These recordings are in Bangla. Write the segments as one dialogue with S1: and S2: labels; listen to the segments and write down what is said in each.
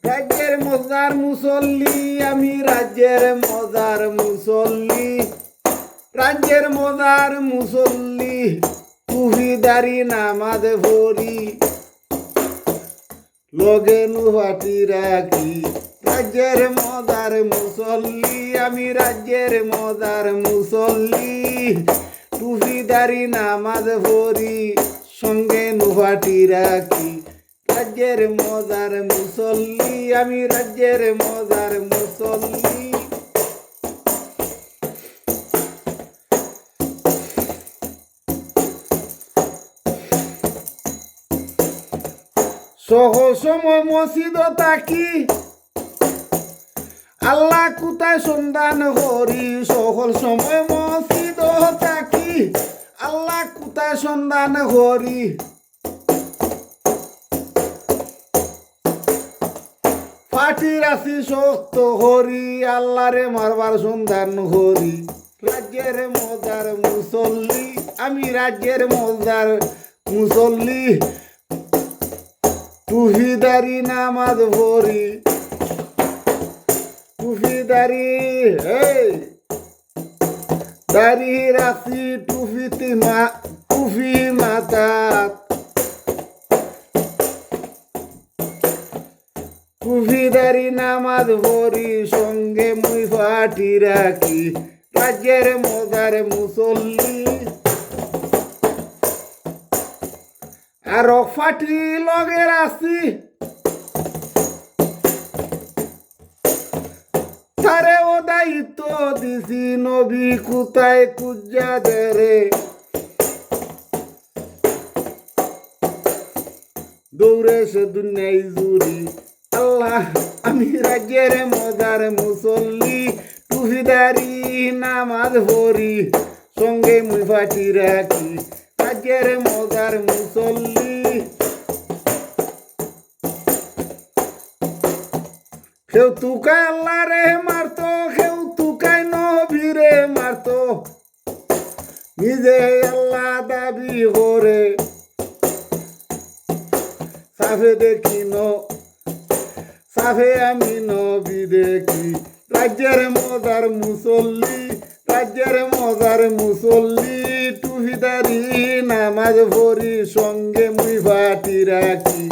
S1: রাজ্যের মজার মুসল্লি আমি রাজ্যের মজার মুসল্লি রাজ্যের মজার মুসল্লি টুপিদারি নামাজ ভরি লগে নুহাটি রাখি রাজ্যের মজার মুসল্লি আমি রাজ্যের মজার মুসল্লি টুপিদারি নামাজ ভরি সঙ্গে নুহাটি রাখি রাজ্যের মজার মুসল্লি আমি রাজ্যের মজার মুসল্লি সকল সময় মসজিদ থাকি আল্লাহ কোথায় সন্ধান করি সকল সময় মসজিদ থাকি আল্লাহ কোথায় সন্ধান করি পাটির আসি শক্ত হরি আল্লাহরে মারবার সন্ধান হরি রাজ্যের মজার মুসল্লি আমি রাজ্যের মজার মুসল্লি টুপিদারি নামাজ ভরি টুপিদারি দাড়ি রাখি টুপি মাথা টুপিদারি নামাজ ভরি সঙ্গে মুই ফাটি রাখি রাজ্যের মজার মুসল্লি আর ফাটি লগে আসি তারে ও দায়িত্ব দিছি নবী কোথায় কুজ্জা দেরে দৌড়ে সে দুনিয়ায় জুড়ি আল্লাহ আমি রাজ্যের মজার মুসল্লি টুপিদারি নামাজ ভরি সঙ্গে মুই ফাটি রাখি রাজ্যের মজার মুসল্লি কেউ তুকায় আল্লাহ রে মারতো কেউ তুকায় নবীরে মারতো নিজে আল্লাহ দাবি করে সাফে দেখি সাফে আমি নবী দেখি রাজ্যের মজার মুসল্লি রাজ্যের মজার মুসল্লি টুপিদারি নামাজ ভরি সঙ্গে মুই ফাটি রাখি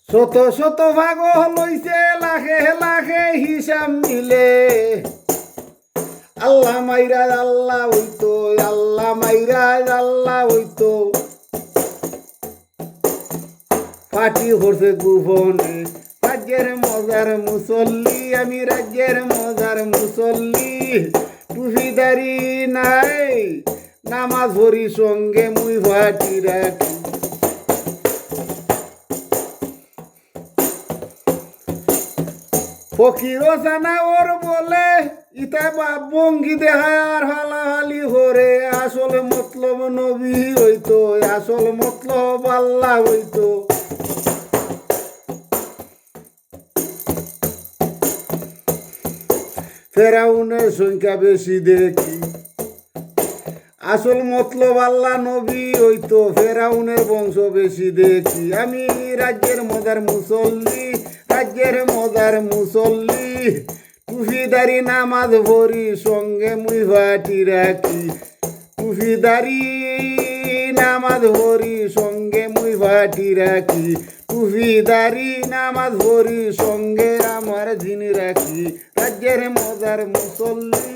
S1: শত শত ভাগ লইছে লাখে লাখে হিসাব মিলে আল্লাহ মাইরা আল্লাহ হইতো আল্লাহ মাইরা আল্লাহ হইতো পাটি করছে গোপনে রাজ্যের মজার মুসল্লি আমি রাজ্যের মজার মুসল্লি টুপিদারি নাই নামাজ ভরি সঙ্গে মুই ফাটি রাখি ফকির জানা ওর বলে ইতা বঙ্গি দেহার হালাহালি হরে আসল মতলব নবী হইতো আসল মতলব আল্লাহ হইতো ফেরাউনের সংখ্যা বেশি দেখি আসল মতলব আল্লাহ নবী হইতো ফেরাউনের বংশ বেশি দেখি আমি রাজ্যের মজার মুসল্লি রাজ্যের মজার মুসল্লি টুপিদারি নামাজ ভরি সঙ্গে মুই ফাটি রাখি টুপিদারি নামাজ ভরি সঙ্গে মুই ফাটি রাখি টুপিদারি নামাজ ভরি সঙ্গে আমার জিনি রাখি রাজ্যের মজার মুসল্লি